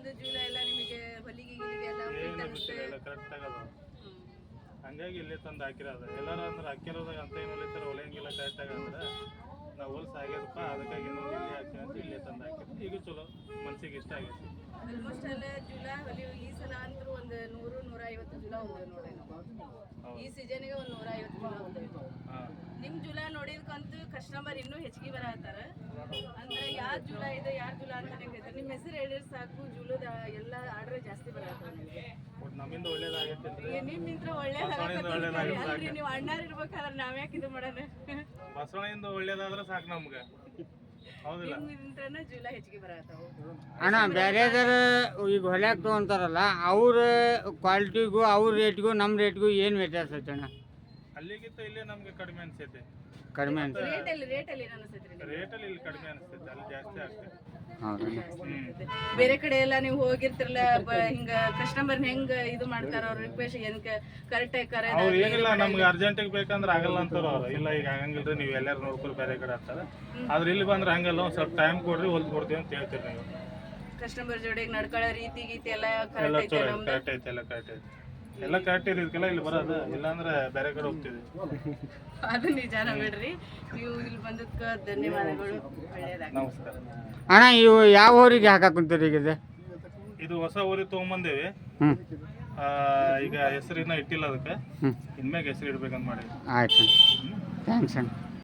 ಅದು ಜೂಲ ಎಲ್ಲ ನಿಮಗೆ ಹೊಲಿಗೆ ಗಿಲಿಗೆ ಎಲ್ಲ ಫಿಟ್ ಅನಿಸ್ತದೆ ಎಲ್ಲ ಕರೆಕ್ಟ್ ಆಗದ ಹಂಗಾಗಿ ಇಲ್ಲೇ ತಂದು ಹಾಕಿರೋದು ಎಲ್ಲಾರು ಅಂದ್ರೆ ಹಾಕಿರೋದಾಗ ಅಂತ ಏನು ಹೊಲಿತಾರೆ ಹೊಲಿಯಂಗಿಲ್ಲ ಕರೆಕ್ಟ್ ಆಗ ಅಂದ್ರೆ ನಾವು ಹೊಲ್ಸ ಆಗ್ಯದಪ್ಪ ಅದಕ್ಕಾಗಿ ಇನ್ನೊಂದು ಇಲ್ಲಿ ಹಾಕಿ ಅಂತ ಇಲ್ಲೇ ತಂದು ಹಾಕಿದ್ವಿ ಈಗ ಚಲೋ ಮನ್ಸಿಗೆ ಇಷ್ಟ ಆಗೈತಿ ಆಲ್ಮೋಸ್ಟ್ ಎಲ್ಲ ಜೂಲ ಹೊಲಿಯೋ ಈ ಸಲ ಅಂತೂ ಒಂದು 100-150 ಜೂಲ ಹೋಗ್ತೇವೆ ನೋಡಿ ನಾವು ಈ ಸೀಸನ್ಗೆ ಒಂದು 150 ಜೂಲ ಹೋಗ್ತೇವೆ ನಿಮ್ಮ ಜೂಲ ನೋಡಿದ್ಕಂತೂ ಕಸ್ಟಮರ್ ಇನ್ನೂ ಹೆಚ್ಚಿಗೆ ಬರತ್ತಾರ ಅಂದ್ರೆ ಯಾರು ಜೂಲ ಇದೆ ಯಾರು ಜೂಲ ಅಂತ ಹೇಳ್ತಾರೆ ನಿಮ್ಮ ಹೆಸರು ಹೇಳಿದ್ರೆ ಸಾಕು ಜೂಲದ ಎಲ್ಲ ಆರ್ಡರ್ ಜಾಸ್ತಿ ಬರತ್ತಾರ ನಮ್ಮಿಂದ ಒಳ್ಳೇದಾಗೈತಿ ನಿಮ್ಮಿಂದ ಒಳ್ಳೇದಾಗತ್ತೆ ನೀವು ಅಣ್ಣಾರ್ ಇರ್ಬೇಕಾದ್ರೆ ನಾವ್ಯಾಕೆ ಇದು ಮಾಡೋಣ ಬಸವಣಿಯಿಂದ ಒಳ್ಳೇದಾದ್ರೆ ಸಾಕು ನಮ್ಗೆ ಹೌದಿಲ್ಲ ನಿಮ್ಮಿಂದನ ಜೂಲ ಹೆಚ್ಚಿಗೆ ಬರತ್ತಾವ ಅಣ್ಣ ಬೇರೆದರ ಈಗ ಹೊಲ್ಯಾಕ ತೊಗೊಂತಾರಲ್ಲ ಅವ್ರ ಕ್ವಾಲಿಟಿಗೂ ಅವ್ರ ರೇಟ್ಗೂ ನಮ್ಮ ರೇಟ್ಗೂ ಏನು ವ್ಯತ್ಯಾಸ ಐತೆ ಅಣ್ಣ ಅಲ್ಲಿಗಿಂತ ಇಲ್ಲೇ ನಮ್ಗೆ ಕಡಿಮೆ ಅನ್ಸೈತೆ ಕಡಿಮೆ ಅಂತ ರೇಟಲ್ಲಿ ಏನು ಅನಿಸ್ತೈತ್ರಿ ರೇಟಲ್ಲಿ ಇಲ್ಲಿ ಕಡಿಮೆ ಅನಿಸ್ತೈತೆ ಅಲ್ಲಿ ಜಾಸ್ತಿ ಆಗ್ತದೆ ಬೇರೆ ಕಡೆ ಎಲ್ಲ ನೀವು ಹೋಗಿರ್ತಿರಲ್ಲ ಹಿಂಗ ಕಸ್ಟಮರ್ ಹೆಂಗ ಇದು ಮಾಡ್ತಾರ ಅವ್ರ ರಿಕ್ವೆಸ್ಟ್ ಏನ್ ಕರೆಕ್ಟ್ ಆಗಿ ಅವ್ರು ಏನಿಲ್ಲ ನಮ್ಗೆ ಅರ್ಜೆಂಟಿಗೆ ಬೇಕಂದ್ರೆ ಆಗಲ್ಲ ಅಂತಾರ ಅವ್ರು ಇಲ್ಲ ಈಗ ಹಂಗಂಗಿಲ್ರಿ ನೀವು ಎಲ್ಲಾರು ನೋಡ್ಕೊರಿ ಬೇರೆ ಕಡೆ ಅಂತಾರ ಆದ್ರೆ ಇಲ್ಲಿ ಬಂದ್ರೆ ಹಂಗಲ್ಲ ಒಂದ್ ಸ್ವಲ್ಪ ಟೈಮ್ ಕೊಡ್ರಿ ಹೊಲ್ದು ಕೊಡ್ತೀವಿ ಅಂತ ಹೇಳ್ತೀರಿ ನೀವು ಕಸ್ಟಮರ್ ಜೋಡಿಗೆ ನಡ್ಕೊಳ್ಳೋ ರೀತಿ ಗೀತಿ ಎಲ್ಲ ಎಲ್ಲ ಚಲೋ ಕರೆಕ್ಟ್ ಐತೆ ಎಲ್ಲ ಕರೆಕ್ಟ್ ಐತೆ ಎಲ್ಲ ಕರೆಕ್ಟ್ ಇರೋದಕ್ಕೆಲ್ಲ ಇಲ್ಲಿ ಬರೋದು ಇಲ್ಲಾಂದ್ರೆ ಬೇರೆ ಕಡೆ ಹೋಗ್ತೀವಿ ಅದು ನಿಜಾನ ಬಿಡ್ರಿ ನೀವು ಇಲ್ಲಿ ಬಂದಕ್ಕ ಧನ್ಯವಾದಗಳು ಒಳ್ಳೆಯದಾಗ ನಮಸ್ಕಾರ ಅಣ್ಣ ಇವು ಯಾವ ಊರಿಗೆ ಹಾಕಕ್ಕೆ ಕುಂತೀರಿ ಈಗ ಇದು ಹೊಸ ಊರಿಗೆ ತೊಗೊಂಬಂದೇವಿ ಈಗ ಹೆಸರಿನ ಇಟ್ಟಿಲ್ಲ ಅದಕ್ಕೆ ಇನ್ಮ್ಯಾಗ ಹೆಸರು ಇಡ್ಬೇಕಂತ ಮಾಡಿದ್ವಿ ಆಯ್ತು ಥ್ಯಾಂಕ್ಸ್ ಅಣ್ಣ